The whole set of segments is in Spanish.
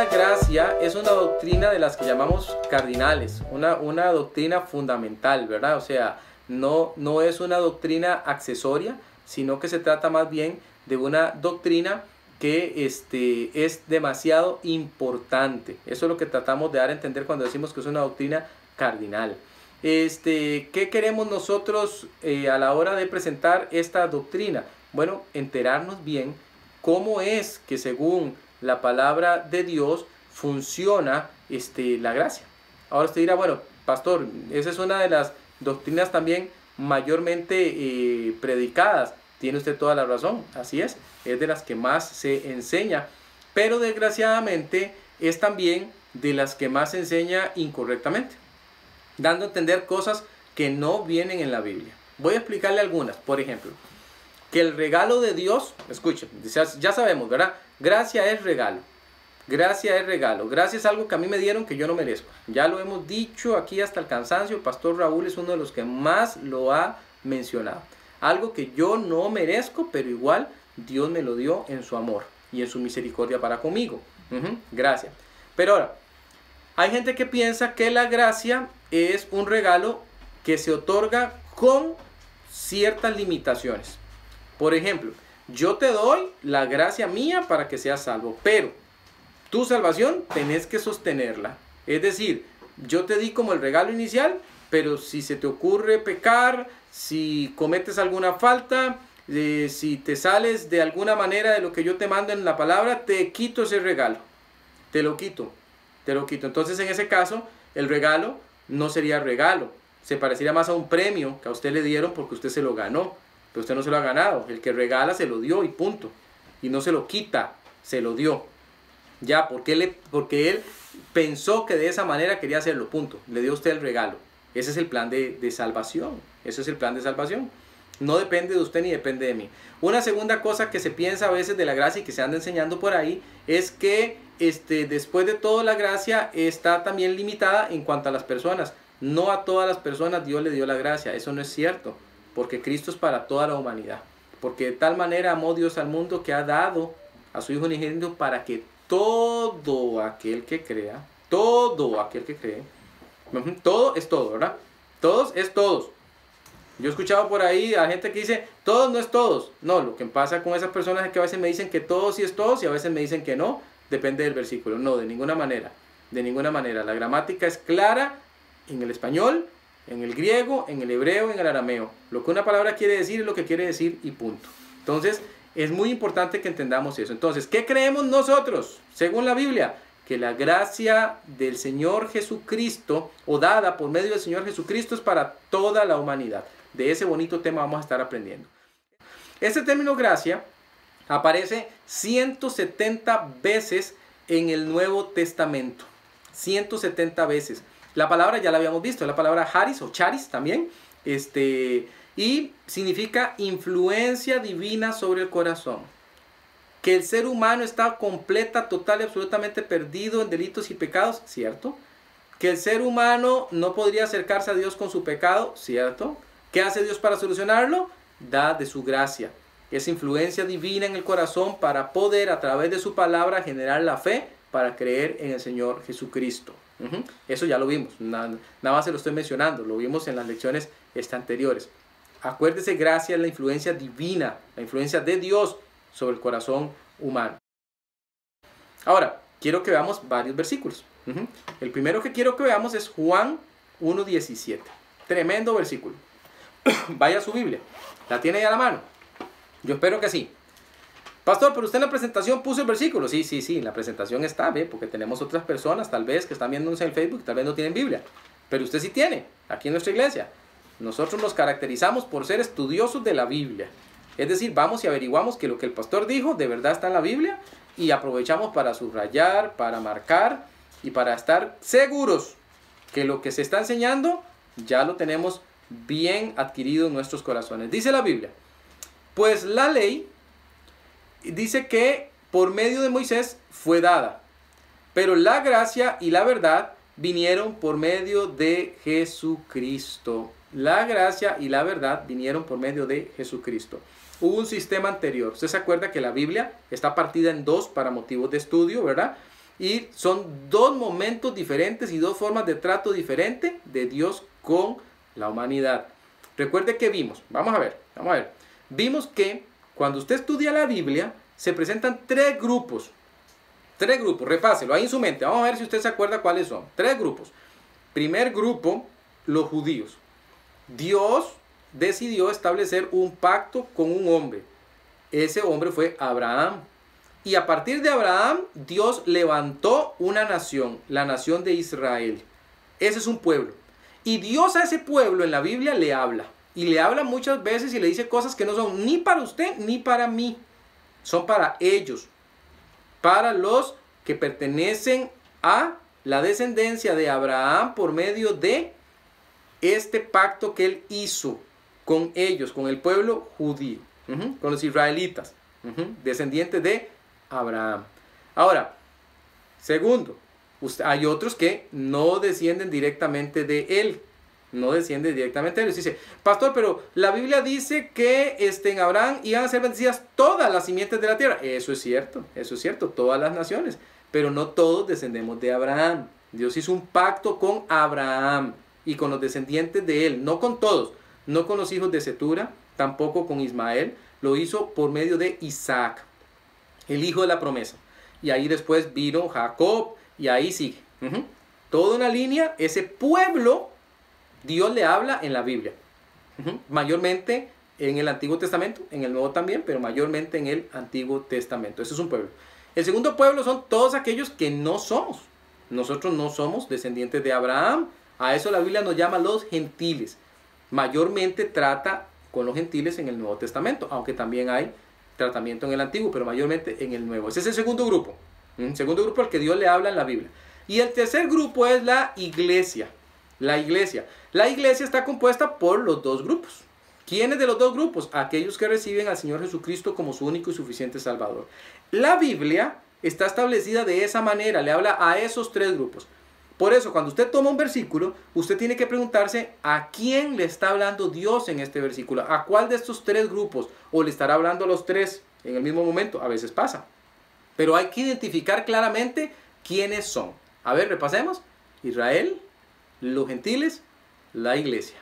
la gracia es una doctrina de las que llamamos cardinales, una doctrina fundamental, ¿verdad? O sea, no es una doctrina accesoria, sino que se trata más bien de una doctrina que es demasiado importante. Eso es lo que tratamos de dar a entender cuando decimos que es una doctrina cardinal. ¿Qué queremos nosotros a la hora de presentar esta doctrina? Bueno, enterarnos bien cómo es que según la palabra de Dios funciona la gracia. Ahora usted dirá, bueno, pastor, esa es una de las doctrinas también mayormente predicadas. Tiene usted toda la razón, así es de las que más se enseña, pero desgraciadamente es también de las que más se enseña incorrectamente, dando a entender cosas que no vienen en la Biblia. Voy a explicarle algunas. Por ejemplo, que el regalo de Dios, escuchen, ya sabemos, ¿verdad? Gracia es regalo. Gracia es regalo. Gracia es algo que a mí me dieron que yo no merezco. Ya lo hemos dicho aquí hasta el cansancio. El pastor Raúl es uno de los que más lo ha mencionado. Algo que yo no merezco, pero igual Dios me lo dio en su amor y en su misericordia para conmigo. Gracias. Pero ahora, hay gente que piensa que la gracia es un regalo que se otorga con ciertas limitaciones. Por ejemplo, yo te doy la gracia mía para que seas salvo, pero tu salvación tenés que sostenerla. Es decir, yo te di como el regalo inicial, pero si se te ocurre pecar, si cometes alguna falta, si te sales de alguna manera de lo que yo te mando en la palabra, te quito ese regalo. Te lo quito. Entonces, en ese caso, el regalo no sería regalo. Se parecería más a un premio que a usted le dieron porque usted se lo ganó. Pero usted no se lo ha ganado. El que regala se lo dio y punto. Y no se lo quita, se lo dio. Ya, porque él pensó que de esa manera quería hacerlo, punto. Le dio a usted el regalo. Ese es el plan de salvación. Ese es el plan de salvación. No depende de usted ni depende de mí. Una segunda cosa que se piensa a veces de la gracia y que se anda enseñando por ahí es que después de todo la gracia está también limitada en cuanto a las personas. No a todas las personas Dios le dio la gracia. Eso no es cierto. Porque Cristo es para toda la humanidad. Porque de tal manera amó Dios al mundo que ha dado a su Hijo unigénito para que todo aquel que crea, todo es todo, ¿verdad? Todos es todos. Yo he escuchado por ahí a gente que dice, todos no es todos. No, lo que pasa con esas personas es que a veces me dicen que todos sí es todos y a veces me dicen que no. Depende del versículo. No, de ninguna manera. De ninguna manera. La gramática es clara en el español, en el griego, en el hebreo, en el arameo. Lo que una palabra quiere decir es lo que quiere decir y punto. Entonces, es muy importante que entendamos eso. Entonces, ¿qué creemos nosotros? Según la Biblia, que la gracia del Señor Jesucristo, o dada por medio del Señor Jesucristo, es para toda la humanidad. De ese bonito tema vamos a estar aprendiendo. Este término gracia aparece 170 veces en el Nuevo Testamento. 170 veces. La palabra ya la habíamos visto, es la palabra charis o charis también, y significa influencia divina sobre el corazón. Que el ser humano está completa, total y absolutamente perdido en delitos y pecados, ¿cierto? Que el ser humano no podría acercarse a Dios con su pecado, ¿cierto? ¿Qué hace Dios para solucionarlo? Da de su gracia. Esa influencia divina en el corazón para poder a través de su palabra generar la fe para creer en el Señor Jesucristo. Eso ya lo vimos, nada más se lo estoy mencionando, lo vimos en las lecciones anteriores. Acuérdese, gracia es la influencia divina, la influencia de Dios sobre el corazón humano. Ahora, quiero que veamos varios versículos. El primero que quiero que veamos es Juan 1:17. Tremendo versículo. Vaya a su Biblia, ¿la tiene ya a la mano? Yo espero que sí. Pastor, pero usted en la presentación puso el versículo. Sí, en la presentación está, ¿ve? Porque tenemos otras personas tal vez que están viéndonos en Facebook, tal vez no tienen Biblia. Pero usted sí tiene, aquí en nuestra iglesia. Nosotros nos caracterizamos por ser estudiosos de la Biblia. Es decir, vamos y averiguamos que lo que el pastor dijo de verdad está en la Biblia y aprovechamos para subrayar, para marcar y para estar seguros que lo que se está enseñando ya lo tenemos bien adquirido en nuestros corazones. Dice la Biblia, pues la ley dice que por medio de Moisés fue dada, pero la gracia y la verdad vinieron por medio de Jesucristo. La gracia y la verdad vinieron por medio de Jesucristo. Hubo un sistema anterior. Usted se acuerda que la Biblia está partida en dos para motivos de estudio, ¿verdad? Y son dos momentos diferentes y dos formas de trato diferente de Dios con la humanidad. Recuerde que vimos, vamos a ver. Vimos que cuando usted estudia la Biblia, se presentan tres grupos. Repáselo ahí en su mente. Vamos a ver si usted se acuerda cuáles son. Tres grupos. Primer grupo, los judíos. Dios decidió establecer un pacto con un hombre. Ese hombre fue Abraham. Y a partir de Abraham, Dios levantó una nación, la nación de Israel. Ese es un pueblo. Y Dios a ese pueblo en la Biblia le habla. Y le habla muchas veces y le dice cosas que no son ni para usted ni para mí. Son para ellos. Para los que pertenecen a la descendencia de Abraham por medio de este pacto que él hizo con ellos, con el pueblo judío, con los israelitas, descendientes de Abraham. Ahora, segundo, hay otros que no descienden directamente de él. No descienden directamente de él. Dice, pastor, pero la Biblia dice que en Abraham iban a ser bendecidas todas las simientes de la tierra. Eso es cierto, todas las naciones. Pero no todos descendemos de Abraham. Dios hizo un pacto con Abraham y con los descendientes de él, no con todos, no con los hijos de Cetura, tampoco con Ismael. Lo hizo por medio de Isaac, el hijo de la promesa. Y ahí después vino Jacob y ahí sigue. Toda una línea, ese pueblo, Dios le habla en la Biblia. Mayormente en el Antiguo Testamento, en el Nuevo también, pero mayormente en el Antiguo Testamento. Ese es un pueblo. El segundo pueblo son todos aquellos que no somos. Nosotros no somos descendientes de Abraham. A eso la Biblia nos llama los gentiles. Mayormente trata con los gentiles en el Nuevo Testamento, aunque también hay tratamiento en el Antiguo, pero mayormente en el Nuevo. Ese es el segundo grupo. Segundo grupo al que Dios le habla en la Biblia. Y el tercer grupo es la iglesia. La iglesia está compuesta por los dos grupos. ¿Quiénes de los dos grupos? Aquellos que reciben al Señor Jesucristo como su único y suficiente Salvador. La Biblia está establecida de esa manera, le habla a esos tres grupos. Por eso, cuando usted toma un versículo, usted tiene que preguntarse a quién le está hablando Dios en este versículo. ¿A cuál de estos tres grupos? ¿O le estará hablando a los tres en el mismo momento? A veces pasa. Pero hay que identificar claramente quiénes son. A ver, repasemos. Israel, los gentiles, la iglesia.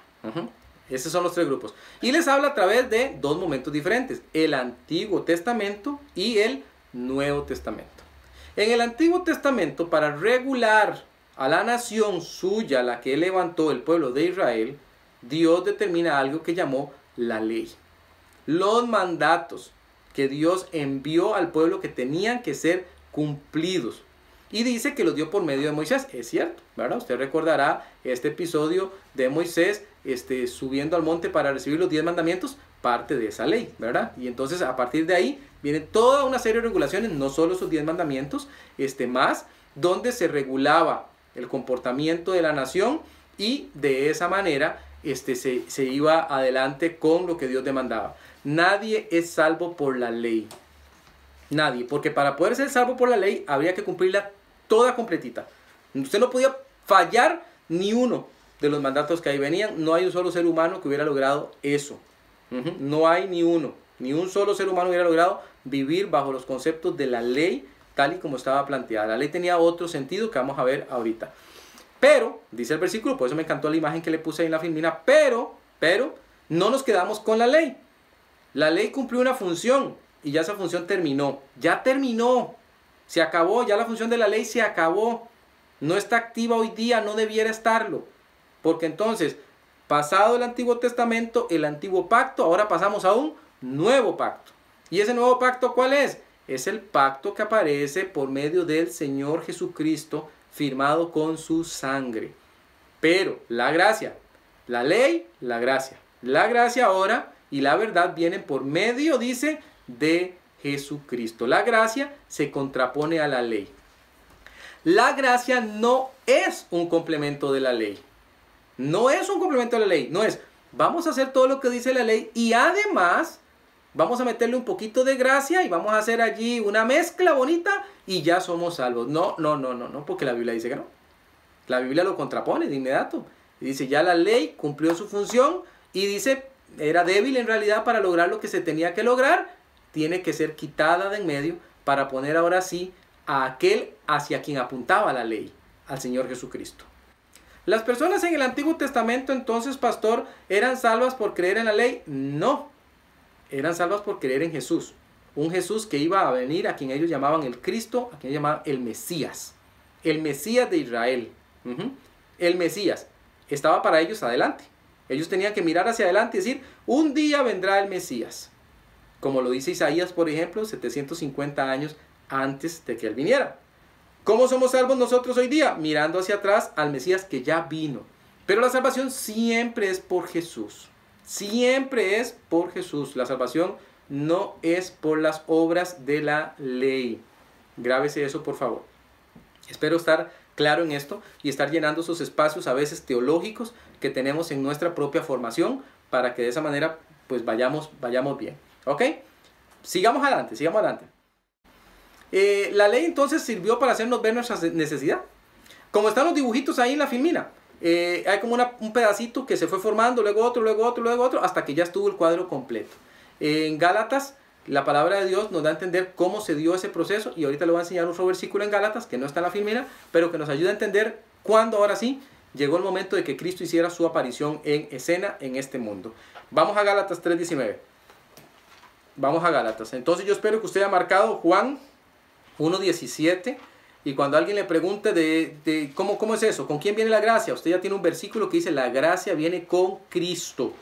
Esos son los tres grupos. Y les habla a través de dos momentos diferentes. El Antiguo Testamento y el Nuevo Testamento. En el Antiguo Testamento, para regular a la nación suya, la que él levantó, el pueblo de Israel, Dios determina algo que llamó la ley. Los mandatos que Dios envió al pueblo que tenían que ser cumplidos. Y dice que los dio por medio de Moisés. Es cierto, ¿verdad? Usted recordará este episodio de Moisés subiendo al monte para recibir los 10 mandamientos, parte de esa ley, ¿verdad? Y entonces a partir de ahí viene toda una serie de regulaciones, no solo esos 10 mandamientos, más, donde se regulaba el comportamiento de la nación y de esa manera se iba adelante con lo que Dios demandaba. Nadie es salvo por la ley. Nadie, porque para poder ser salvo por la ley habría que cumplirla toda completita. Usted no podía fallar ni uno de los mandatos que ahí venían. No hay un solo ser humano que hubiera logrado eso. No hay ni uno. Ni un solo ser humano hubiera logrado vivir bajo los conceptos de la ley tal y como estaba planteada. La ley tenía otro sentido que vamos a ver ahorita. Pero, dice el versículo, por eso me encantó la imagen que le puse ahí en la filmina, pero, no nos quedamos con la ley. La ley cumplió una función y ya esa función terminó. Ya terminó. Se acabó, ya la función de la ley se acabó. No está activa hoy día, no debiera estarlo. Porque entonces, pasado el Antiguo Testamento, el Antiguo Pacto, ahora pasamos a un nuevo pacto. ¿Y ese nuevo pacto cuál es? Es el pacto que aparece por medio del Señor Jesucristo, firmado con su sangre. Pero la gracia, la ley, la gracia. La gracia ahora y la verdad vienen por medio, dice, de Jesucristo. La gracia se contrapone a la ley. La gracia no es un complemento de la ley. No es un complemento de la ley. No es, vamos a hacer todo lo que dice la ley y además vamos a meterle un poquito de gracia y vamos a hacer allí una mezcla bonita y ya somos salvos. No, porque la Biblia dice que no. La Biblia lo contrapone de inmediato. Y dice, ya la ley cumplió su función y dice, era débil en realidad para lograr lo que se tenía que lograr. Tiene que ser quitada de en medio para poner ahora sí a aquel hacia quien apuntaba la ley, al Señor Jesucristo. ¿Las personas en el Antiguo Testamento entonces, pastor, eran salvas por creer en la ley? No, eran salvas por creer en Jesús. Un Jesús que iba a venir, a quien ellos llamaban el Cristo, a quien ellos llamaban el Mesías de Israel. El Mesías estaba para ellos adelante. Ellos tenían que mirar hacia adelante y decir, un día vendrá el Mesías. Como lo dice Isaías, por ejemplo, 750 años antes de que Él viniera. ¿Cómo somos salvos nosotros hoy día? Mirando hacia atrás al Mesías que ya vino. Pero la salvación siempre es por Jesús. Siempre es por Jesús. La salvación no es por las obras de la ley. Grábese eso, por favor. Espero estar claro en esto y estar llenando esos espacios a veces teológicos que tenemos en nuestra propia formación para que de esa manera pues vayamos bien. ¿Ok? Sigamos adelante, sigamos adelante. La ley entonces sirvió para hacernos ver nuestra necesidad. Como están los dibujitos ahí en la filmina, hay como un pedacito que se fue formando, luego otro, luego otro, luego otro, hasta que ya estuvo el cuadro completo. En Gálatas, la palabra de Dios nos da a entender cómo se dio ese proceso, y ahorita le voy a enseñar otro versículo en Gálatas, que no está en la filmina, pero que nos ayuda a entender cuándo ahora sí llegó el momento de que Cristo hiciera su aparición en escena en este mundo. Vamos a Gálatas 3:19. Vamos a Gálatas. Entonces yo espero que usted haya marcado Juan 1:17, y cuando alguien le pregunte de ¿cómo es eso? ¿Con quién viene la gracia? Usted ya tiene un versículo que dice, la gracia viene con Cristo.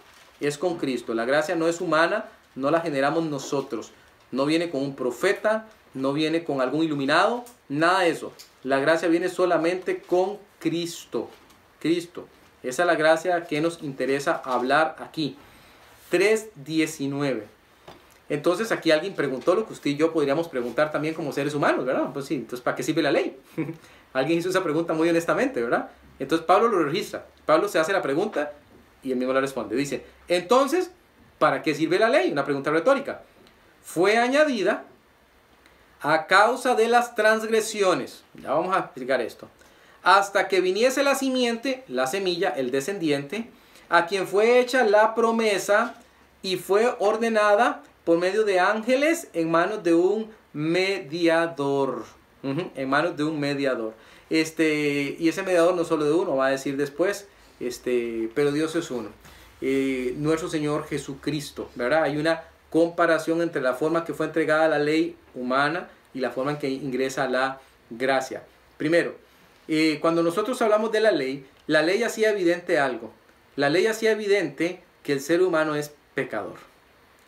Es con Cristo. La gracia no es humana, no la generamos nosotros. No viene con un profeta, no viene con algún iluminado, nada de eso. La gracia viene solamente con Cristo. Cristo. Esa es la gracia que nos interesa hablar aquí. 3:19. Entonces aquí alguien preguntó lo que usted y yo podríamos preguntar también como seres humanos, ¿verdad? Pues sí, entonces ¿para qué sirve la ley? Alguien hizo esa pregunta muy honestamente, ¿verdad? Entonces Pablo lo registra. Pablo se hace la pregunta y él mismo la responde. Dice, entonces, ¿para qué sirve la ley? Una pregunta retórica. Fue añadida a causa de las transgresiones. Ya vamos a explicar esto. Hasta que viniese la simiente, la semilla, el descendiente, a quien fue hecha la promesa y fue ordenada por medio de ángeles en manos de un mediador. En manos de un mediador. Y ese mediador no solo de uno, va a decir después, pero Dios es uno. Nuestro Señor Jesucristo, ¿verdad? Hay una comparación entre la forma que fue entregada la ley humana y la forma en que ingresa la gracia. Primero, cuando nosotros hablamos de la ley hacía evidente algo. La ley hacía evidente que el ser humano es pecador.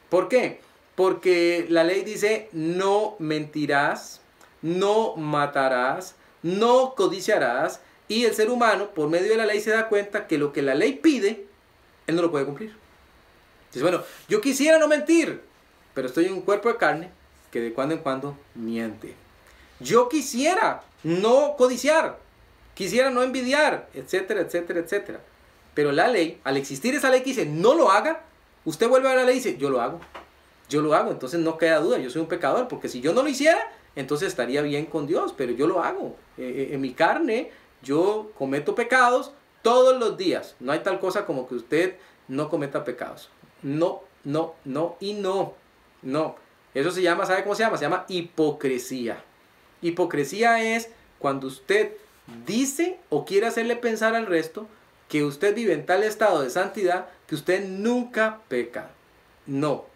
¿Por qué? Porque la ley dice, no mentirás, no matarás, no codiciarás, y el ser humano, por medio de la ley, se da cuenta que lo que la ley pide, él no lo puede cumplir. Dice, bueno, yo quisiera no mentir, pero estoy en un cuerpo de carne que de cuando en cuando miente. Yo quisiera no codiciar, quisiera no envidiar, etcétera, etcétera, etcétera. Pero la ley, al existir esa ley que dice, no lo haga, usted vuelve a la ley y dice, yo lo hago. Yo lo hago, entonces no queda duda, yo soy un pecador, porque si yo no lo hiciera, entonces estaría bien con Dios, pero yo lo hago. En mi carne, yo cometo pecados todos los días. No hay tal cosa como que usted no cometa pecados. No, no, no y no. No. Eso se llama, ¿sabe cómo se llama? Se llama hipocresía. Hipocresía es cuando usted dice o quiere hacerle pensar al resto que usted vive en tal estado de santidad que usted nunca peca. No.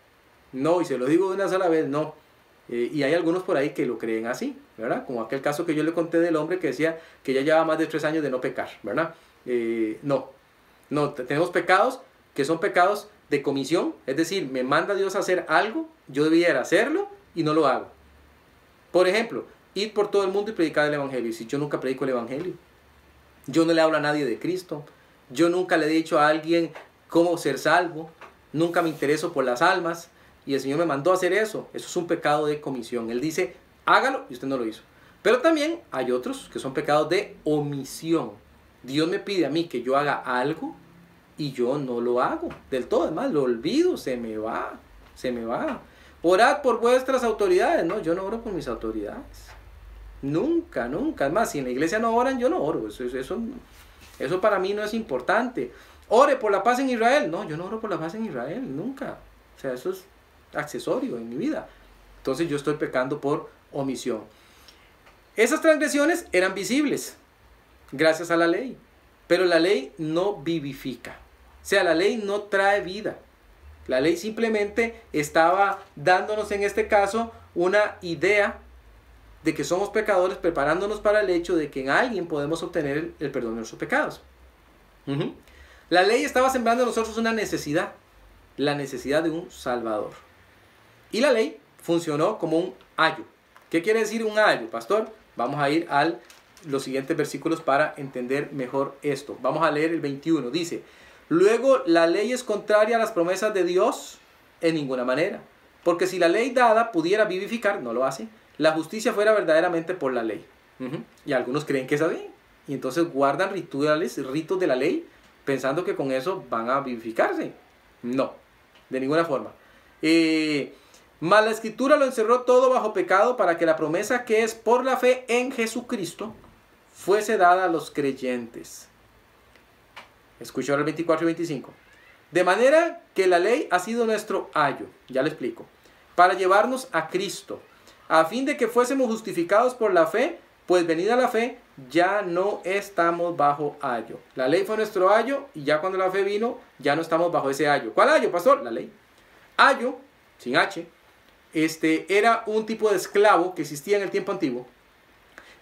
No, y se lo digo de una sola vez, no. Y hay algunos por ahí que lo creen así, ¿verdad? Como aquel caso que yo le conté del hombre que decía que ya llevaba más de 3 años de no pecar, ¿verdad? No, tenemos pecados que son pecados de comisión, es decir, me manda Dios a hacer algo, yo debiera hacerlo y no lo hago. Por ejemplo, ir por todo el mundo y predicar el evangelio. Y si yo nunca predico el evangelio, yo no le hablo a nadie de Cristo, yo nunca le he dicho a alguien cómo ser salvo, nunca me intereso por las almas, y el Señor me mandó a hacer eso. Eso es un pecado de comisión. Él dice, hágalo, y usted no lo hizo. Pero también hay otros que son pecados de omisión. Dios me pide a mí que yo haga algo y yo no lo hago del todo. Además, lo olvido, se me va. Orad por vuestras autoridades. No, yo no oro por mis autoridades. Nunca, nunca. Además, si en la iglesia no oran, yo no oro. Eso para mí no es importante. Ore por la paz en Israel. No, yo no oro por la paz en Israel, nunca. O sea, eso es accesorio en mi vida. Entonces yo estoy pecando por omisión. Esas transgresiones eran visibles gracias a la ley, pero la ley no vivifica. O sea, la ley no trae vida. La ley simplemente estaba dándonos en este caso una idea de que somos pecadores, preparándonos para el hecho de que en alguien podemos obtener el perdón de nuestros pecados. La ley estaba sembrando en nosotros una necesidad, la necesidad de un Salvador. Y la ley funcionó como un ayo. ¿Qué quiere decir un ayo, pastor? Vamos a ir a los siguientes versículos para entender mejor esto. Vamos a leer el 21. Dice: luego la ley es contraria a las promesas de Dios en ninguna manera. Porque si la ley dada pudiera vivificar, no lo hace, la justicia fuera verdaderamente por la ley. Y algunos creen que es así. Y entonces guardan ritos de la ley, pensando que con eso van a vivificarse. No, de ninguna forma. Mas la Escritura lo encerró todo bajo pecado, para que la promesa que es por la fe en Jesucristo fuese dada a los creyentes. Escucha ahora el 24 y 25. De manera que la ley ha sido nuestro ayo, ya le explico, para llevarnos a Cristo, a fin de que fuésemos justificados por la fe, pues venida la fe, ya no estamos bajo ayo. La ley fue nuestro ayo, y ya cuando la fe vino, ya no estamos bajo ese ayo. ¿Cuál ayo, pastor? La ley. Ayo, sin H, era un tipo de esclavo que existía en el tiempo antiguo,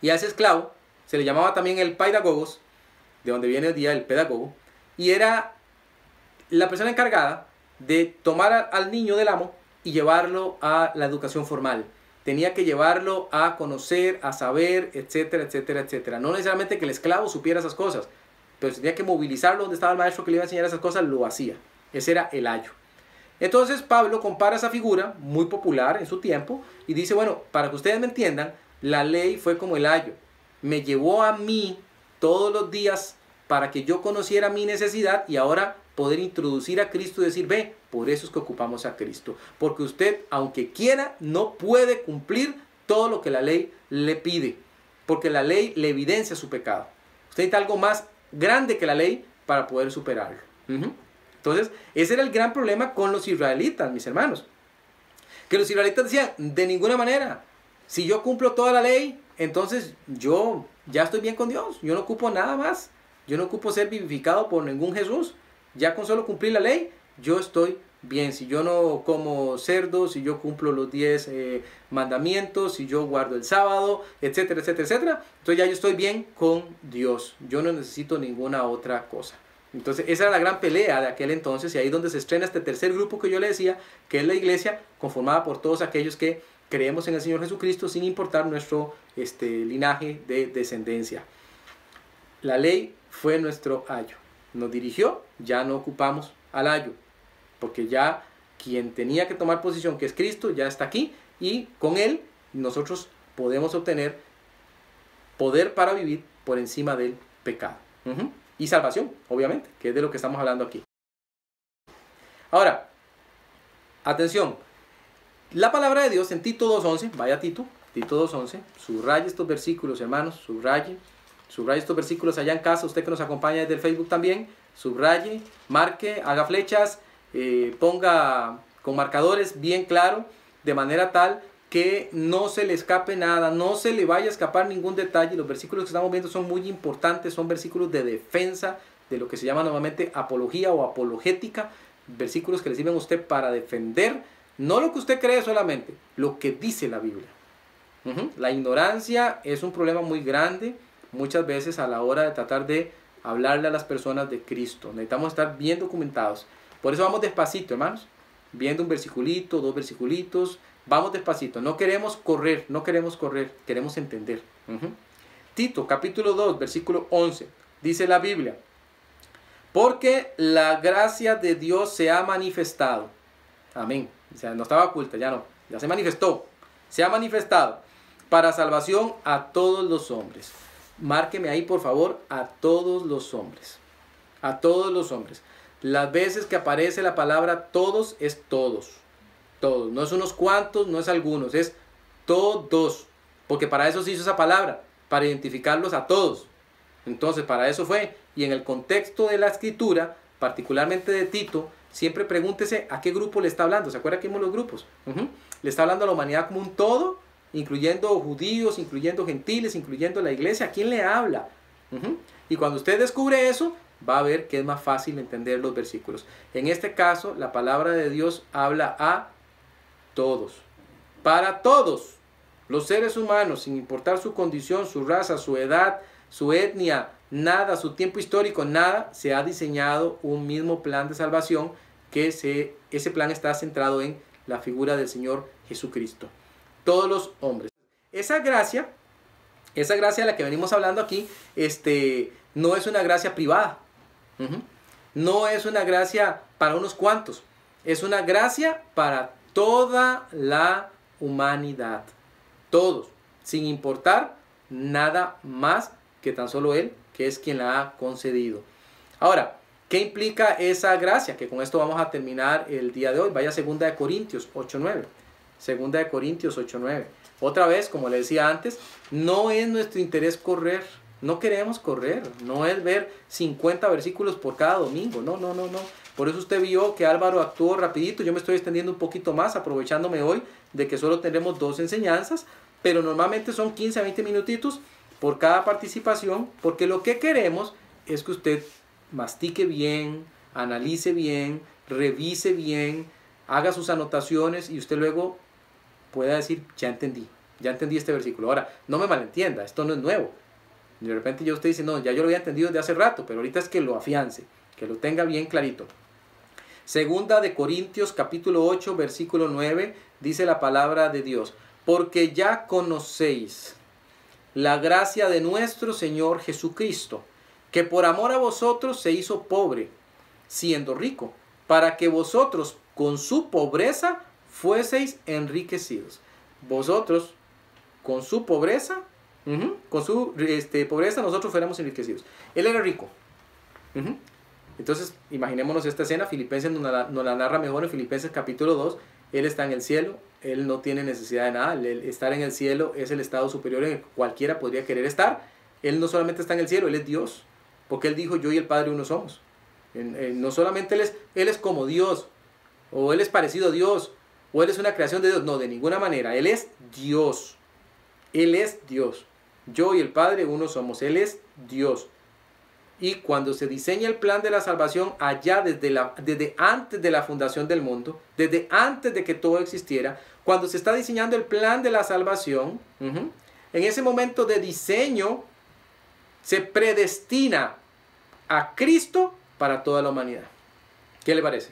y a ese esclavo se le llamaba también el paidagogos, de donde viene el día del pedagogo, y era la persona encargada de tomar al niño del amo y llevarlo a la educación formal. Tenía que llevarlo a conocer, a saber, etcétera, etcétera, etcétera. No necesariamente que el esclavo supiera esas cosas, pero tenía que movilizarlo donde estaba el maestro que le iba a enseñar esas cosas, lo hacía. Ese era el ayo. Entonces Pablo compara esa figura, muy popular en su tiempo, y dice, bueno, para que ustedes me entiendan, la ley fue como el ayo. Me llevó a mí todos los días para que yo conociera mi necesidad y ahora poder introducir a Cristo y decir, ve, por eso es que ocupamos a Cristo. Porque usted, aunque quiera, no puede cumplir todo lo que la ley le pide. Porque la ley le evidencia su pecado. Usted necesita algo más grande que la ley para poder superarlo. Entonces, ese era el gran problema con los israelitas, mis hermanos. Que los israelitas decían, de ninguna manera, si yo cumplo toda la ley, entonces yo ya estoy bien con Dios. Yo no ocupo nada más. Yo no ocupo ser vivificado por ningún Jesús. Ya con solo cumplir la ley, yo estoy bien. Si yo no como cerdo, si yo cumplo los 10 mandamientos, si yo guardo el sábado, etcétera, etcétera, etcétera, entonces ya yo estoy bien con Dios. Yo no necesito ninguna otra cosa. Entonces esa era la gran pelea de aquel entonces, y ahí es donde se estrena este tercer grupo que yo le decía, que es la iglesia conformada por todos aquellos que creemos en el Señor Jesucristo sin importar nuestro linaje de descendencia. La ley fue nuestro ayo. Nos dirigió, ya no ocupamos al ayo, porque ya quien tenía que tomar posición, que es Cristo, ya está aquí, y con Él nosotros podemos obtener poder para vivir por encima del pecado. Y salvación, obviamente, que es de lo que estamos hablando aquí. Ahora, atención, la palabra de Dios en Tito 2.11, vaya Tito 2.11, subraye estos versículos, hermanos, subraye estos versículos allá en casa, usted que nos acompaña desde el Facebook también, subraye, marque, haga flechas, ponga con marcadores bien claro, de manera tal que no se le escape nada, no se le vaya a escapar ningún detalle. Los versículos que estamos viendo son muy importantes, son versículos de defensa, de lo que se llama normalmente apología o apologética, versículos que le sirven a usted para defender, no lo que usted cree solamente, lo que dice la Biblia. La ignorancia es un problema muy grande, muchas veces a la hora de tratar de hablarle a las personas de Cristo. Necesitamos estar bien documentados. Por eso vamos despacito, hermanos, viendo un versiculito, 2 versiculitos, vamos despacito, no queremos correr, queremos entender. Tito, capítulo 2, versículo 11, dice la Biblia, porque la gracia de Dios se ha manifestado. Amén. O sea, no estaba oculta, ya se manifestó. Se ha manifestado para salvación a todos los hombres. Márqueme ahí, por favor, a todos los hombres. A todos los hombres. Las veces que aparece la palabra todos, es todos. Todos. No es unos cuantos, no es algunos, es todos. Porque para eso se hizo esa palabra, para identificarlos a todos. Entonces, para eso fue. Y en el contexto de la escritura, particularmente de Tito, siempre pregúntese a qué grupo le está hablando. ¿Se acuerda que vimos los grupos? Le está hablando a la humanidad como un todo, incluyendo judíos, incluyendo gentiles, incluyendo la iglesia. ¿A quién le habla? Y cuando usted descubre eso, va a ver que es más fácil entender los versículos. En este caso, la palabra de Dios habla a todos, para todos los seres humanos, sin importar su condición, su raza, su edad, su etnia, nada, su tiempo histórico, nada. Se ha diseñado un mismo plan de salvación que ese plan está centrado en la figura del Señor Jesucristo. Todos los hombres. Esa gracia a la que venimos hablando aquí, no es una gracia privada. No es una gracia para unos cuantos. Es una gracia para toda la humanidad. Todos, sin importar nada más que tan solo Él, que es quien la ha concedido. Ahora, ¿qué implica esa gracia? Que con esto vamos a terminar el día de hoy. Vaya a 2 Corintios 8:9. 2 Corintios 8:9. Otra vez, como le decía antes, no es nuestro interés correr. No queremos correr. No es ver 50 versículos por cada domingo. No. Por eso usted vio que Álvaro actuó rapidito. Yo me estoy extendiendo un poquito más, aprovechándome hoy de que solo tenemos 2 enseñanzas. Pero normalmente son 15 a 20 minutitos por cada participación. Porque lo que queremos es que usted mastique bien, analice bien, revise bien, haga sus anotaciones y usted luego pueda decir, ya entendí este versículo. Ahora, no me malentienda, esto no es nuevo. De repente ya usted dice, no, ya yo lo había entendido desde hace rato, pero ahorita es que lo afiance, que lo tenga bien clarito. 2 Corintios capítulo 8, versículo 9, dice la palabra de Dios: porque ya conocéis la gracia de nuestro Señor Jesucristo, que por amor a vosotros se hizo pobre, siendo rico, para que vosotros con su pobreza fueseis enriquecidos. Vosotros con su pobreza, con su pobreza nosotros fuéramos enriquecidos. Él era rico. Entonces, imaginémonos esta escena. Filipenses nos la narra mejor en Filipenses capítulo 2. Él está en el cielo, él no tiene necesidad de nada. El estar en el cielo es el estado superior en el que cualquiera podría querer estar. Él no solamente está en el cielo, él es Dios. Porque él dijo, yo y el Padre uno somos. No solamente él es como Dios, o él es parecido a Dios, o él es una creación de Dios. No, de ninguna manera. Él es Dios. Él es Dios. Yo y el Padre uno somos. Él es Dios. Y cuando se diseña el plan de la salvación allá desde antes de la fundación del mundo, desde antes de que todo existiera, cuando se está diseñando el plan de la salvación, en ese momento de diseño se predestina a Cristo para toda la humanidad. ¿Qué le parece?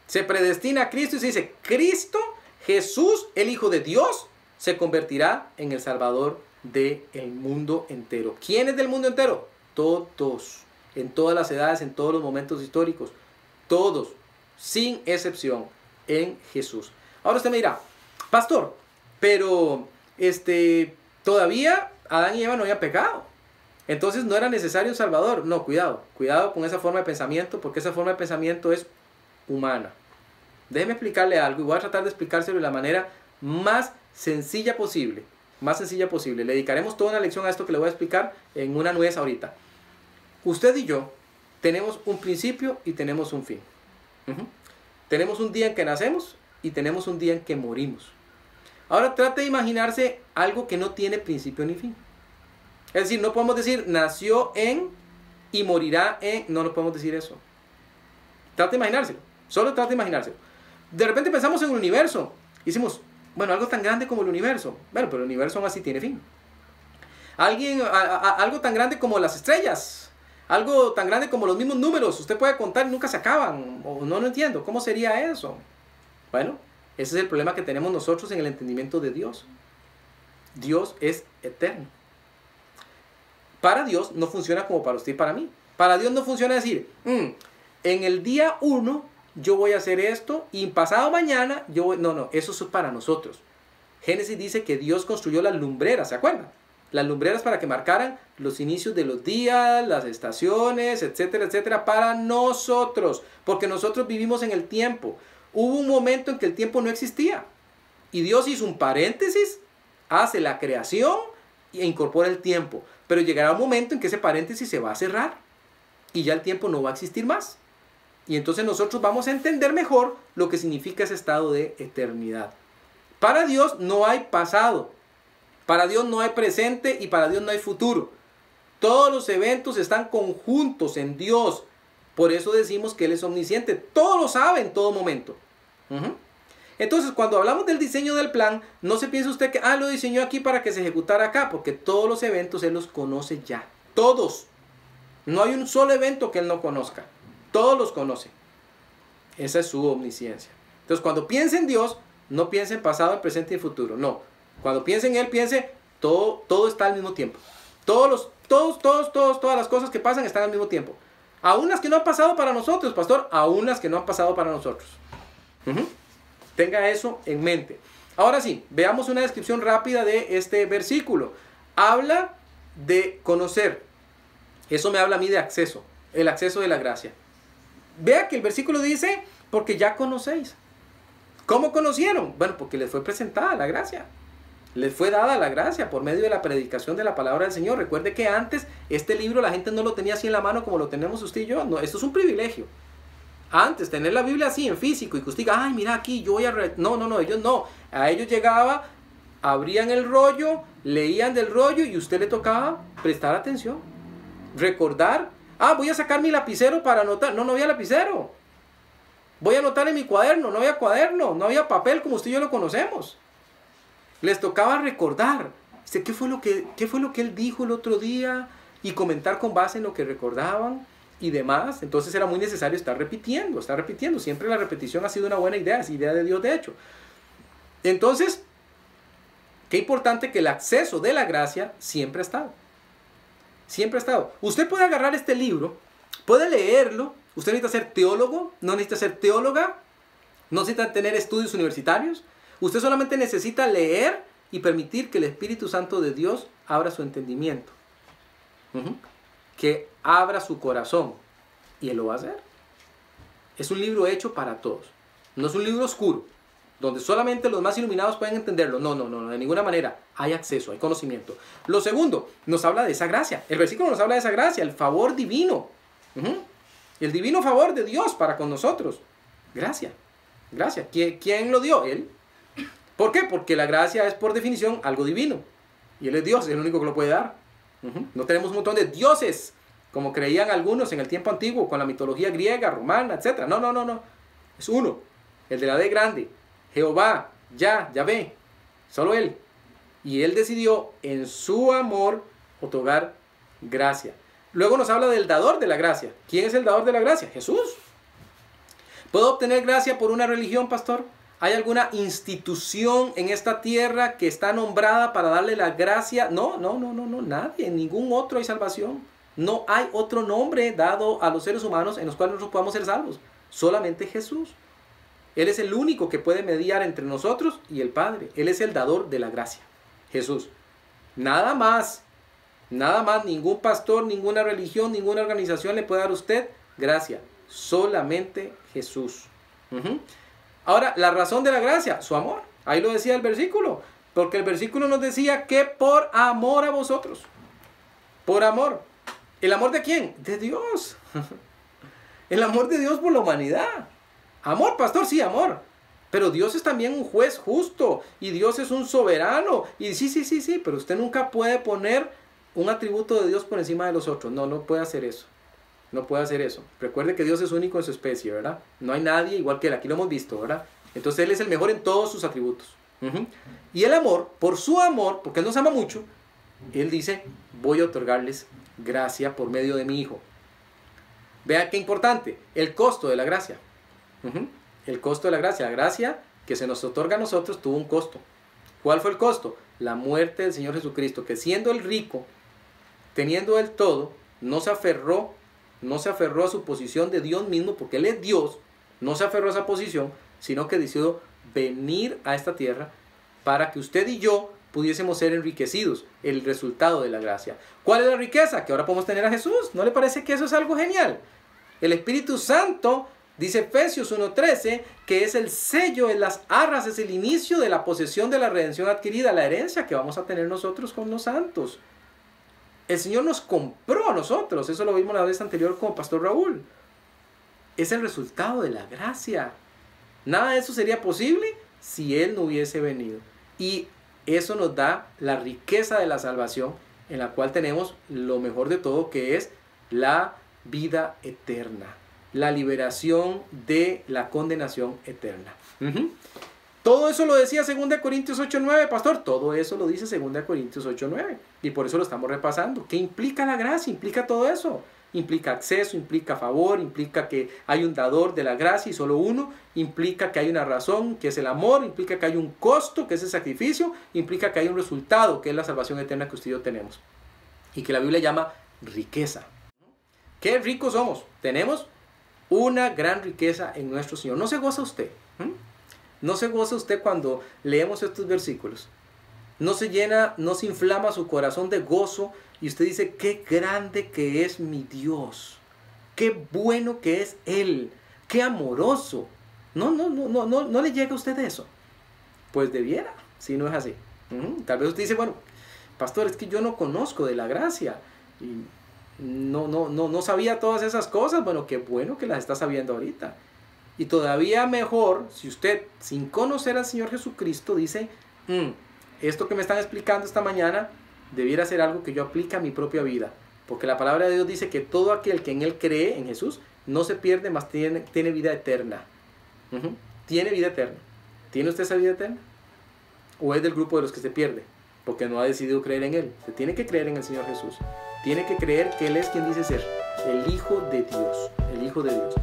Se predestina a Cristo y se dice, Cristo, Jesús, el Hijo de Dios, se convertirá en el Salvador del mundo entero. ¿Quién es del mundo entero? Todos, en todas las edades, en todos los momentos históricos, todos, sin excepción, en Jesús. Ahora usted me dirá, pastor, pero todavía Adán y Eva no habían pecado, entonces no era necesario un Salvador. No, cuidado con esa forma de pensamiento, porque esa forma de pensamiento es humana. Déjeme explicarle algo y voy a tratar de explicárselo de la manera más sencilla posible. Le dedicaremos toda una lección a esto que le voy a explicar en una nuez ahorita. Usted y yo tenemos un principio y tenemos un fin. Tenemos un día en que nacemos y tenemos un día en que morimos. Ahora trate de imaginarse algo que no tiene principio ni fin. Es decir, no podemos decir nació en y morirá en. No podemos decir eso. Trate de imaginárselo. Solo trate de imaginárselo. De repente pensamos en el universo. Y decimos, bueno, algo tan grande como el universo. Bueno, pero el universo aún así tiene fin. Algo tan grande como las estrellas. Algo tan grande como los mismos números. Usted puede contar y nunca se acaban. O no entiendo. ¿Cómo sería eso? Bueno, ese es el problema que tenemos nosotros en el entendimiento de Dios. Dios es eterno. Para Dios no funciona como para usted y para mí. Para Dios no funciona decir, en el día 1 yo voy a hacer esto y pasado mañana yo voy. No, eso es para nosotros. Génesis dice que Dios construyó las lumbreras, ¿se acuerdan? Las lumbreras para que marcaran los inicios de los días, las estaciones, etcétera, etcétera, para nosotros. Porque nosotros vivimos en el tiempo. Hubo un momento en que el tiempo no existía. Y Dios hizo un paréntesis, hace la creación e incorpora el tiempo. Pero llegará un momento en que ese paréntesis se va a cerrar. Y ya el tiempo no va a existir más. Y entonces nosotros vamos a entender mejor lo que significa ese estado de eternidad. Para Dios no hay pasado, Para Dios no hay presente y para Dios no hay futuro. Todos los eventos están conjuntos en Dios. Por eso decimos que Él es omnisciente. Todo lo sabe en todo momento. Entonces, cuando hablamos del diseño del plan, no se piense usted que lo diseñó aquí para que se ejecutara acá, porque todos los eventos Él los conoce ya. Todos. No hay un solo evento que Él no conozca. Todos los conoce. Esa es su omnisciencia. Entonces, cuando piense en Dios, no piense en pasado, presente y futuro. No. Cuando piense en Él, piense todo está al mismo tiempo. Todas las cosas que pasan están al mismo tiempo. Aún las que no han pasado para nosotros, pastor, aún las que no han pasado para nosotros. Tenga eso en mente. Ahora sí, veamos una descripción rápida de este versículo. Habla de conocer. Eso me habla a mí de acceso, el acceso de la gracia. Vea que el versículo dice, porque ya conocéis. ¿Cómo conocieron? Bueno, porque les fue presentada la gracia. Les fue dada la gracia por medio de la predicación de la palabra del Señor. Recuerde que antes este libro la gente no lo tenía así en la mano como lo tenemos usted y yo. No, esto es un privilegio. Antes, tener la Biblia así en físico y que usted diga, ay, mira aquí, yo voy a... No, ellos no. A ellos llegaba, abrían el rollo, leían del rollo y usted le tocaba prestar atención. Recordar, voy a sacar mi lapicero para anotar. No había lapicero. Voy a anotar en mi cuaderno, no había cuaderno, no había papel como usted y yo lo conocemos. Les tocaba recordar. ¿Qué fue lo que él dijo el otro día? Y comentar con base en lo que recordaban y demás. Entonces era muy necesario estar repitiendo. Siempre la repetición ha sido una buena idea, es idea de Dios de hecho. Entonces, qué importante que el acceso de la gracia siempre ha estado. Siempre ha estado. Usted puede agarrar este libro, puede leerlo. Usted necesita ser teólogo, no necesita ser teóloga, no necesita tener estudios universitarios. Usted solamente necesita leer y permitir que el Espíritu Santo de Dios abra su entendimiento. Que abra su corazón. Y Él lo va a hacer. Es un libro hecho para todos. No es un libro oscuro, donde solamente los más iluminados pueden entenderlo. No, de ninguna manera. Hay acceso, hay conocimiento. Lo segundo, nos habla de esa gracia. El versículo nos habla de esa gracia, el favor divino. El divino favor de Dios para con nosotros. Gracia. ¿Quién lo dio? Él. ¿Por qué? Porque la gracia es por definición algo divino. Y Él es Dios, es el único que lo puede dar. No tenemos un montón de dioses, como creían algunos en el tiempo antiguo, con la mitología griega, romana, etc. No. Es uno. El de la D grande. Jehová, Yahvé. Solo Él. Y Él decidió en su amor otorgar gracia. Luego nos habla del dador de la gracia. ¿Quién es el dador de la gracia? Jesús. ¿Puedo obtener gracia por una religión, pastor? ¿Hay alguna institución en esta tierra que está nombrada para darle la gracia? No, nadie. En ningún otro hay salvación. No hay otro nombre dado a los seres humanos en los cuales nosotros podamos ser salvos. Solamente Jesús. Él es el único que puede mediar entre nosotros y el Padre. Él es el dador de la gracia. Jesús. Nada más, ningún pastor, ninguna religión, ninguna organización le puede dar a usted gracia. Solamente Jesús. Ahora, la razón de la gracia, su amor. Ahí lo decía el versículo. Porque el versículo nos decía que por amor a vosotros. Por amor. ¿El amor de quién? De Dios. El amor de Dios por la humanidad. Amor, pastor, sí, amor. Pero Dios es también un juez justo. Y Dios es un soberano. Y sí. Pero usted nunca puede poner un atributo de Dios por encima de los otros. No puede hacer eso. No puede hacer eso. Recuerde que Dios es único en su especie, ¿verdad? No hay nadie igual que Él. Aquí lo hemos visto, ¿verdad? Entonces Él es el mejor en todos sus atributos. Y el amor, por su amor, porque Él nos ama mucho, Él dice, voy a otorgarles gracia por medio de mi Hijo. Vea qué importante. El costo de la gracia. El costo de la gracia. La gracia que se nos otorga a nosotros tuvo un costo. ¿Cuál fue el costo? La muerte del Señor Jesucristo, que siendo el rico, teniendo Él todo, no se aferró a su posición de Dios mismo, porque Él es Dios, no se aferró a esa posición, sino que decidió venir a esta tierra para que usted y yo pudiésemos ser enriquecidos, el resultado de la gracia. ¿Cuál es la riqueza? Que ahora podemos tener a Jesús. ¿No le parece que eso es algo genial? El Espíritu Santo, dice Efesios 1:13, que es el sello en las arras, es el inicio de la posesión de la redención adquirida, la herencia que vamos a tener nosotros con los santos. El Señor nos compró a nosotros. Eso lo vimos la vez anterior con Pastor Raúl. Es el resultado de la gracia. Nada de eso sería posible si Él no hubiese venido. Y eso nos da la riqueza de la salvación, en la cual tenemos lo mejor de todo, que es la vida eterna, la liberación de la condenación eterna. Todo eso lo decía 2 Corintios 8:9, pastor. Todo eso lo dice 2 Corintios 8:9. Y por eso lo estamos repasando. ¿Qué implica la gracia? Implica todo eso. Implica acceso, implica favor, implica que hay un dador de la gracia y solo uno. Implica que hay una razón, que es el amor. Implica que hay un costo, que es el sacrificio. Implica que hay un resultado, que es la salvación eterna que usted y yo tenemos. Y que la Biblia llama riqueza. ¿Qué ricos somos? Tenemos una gran riqueza en nuestro Señor. ¿No se goza usted? ¿No se goza usted cuando leemos estos versículos? ¿No se llena, no se inflama su corazón de gozo y usted dice, qué grande que es mi Dios? Qué bueno que es Él. Qué amoroso. No le llega a usted eso. Pues debiera, si no es así. Tal vez usted dice, bueno, pastor, es que yo no conozco de la gracia. Y no sabía todas esas cosas. Bueno, qué bueno que las está sabiendo ahorita. Y todavía mejor, si usted, sin conocer al Señor Jesucristo, dice, esto que me están explicando esta mañana, debiera ser algo que yo aplique a mi propia vida. Porque la palabra de Dios dice que todo aquel que en Él cree, en Jesús, no se pierde, mas tiene vida eterna. Tiene vida eterna. ¿Tiene usted esa vida eterna? ¿O es del grupo de los que se pierde? Porque no ha decidido creer en Él. Se tiene que creer en el Señor Jesús. Tiene que creer que Él es quien dice ser el Hijo de Dios. El Hijo de Dios.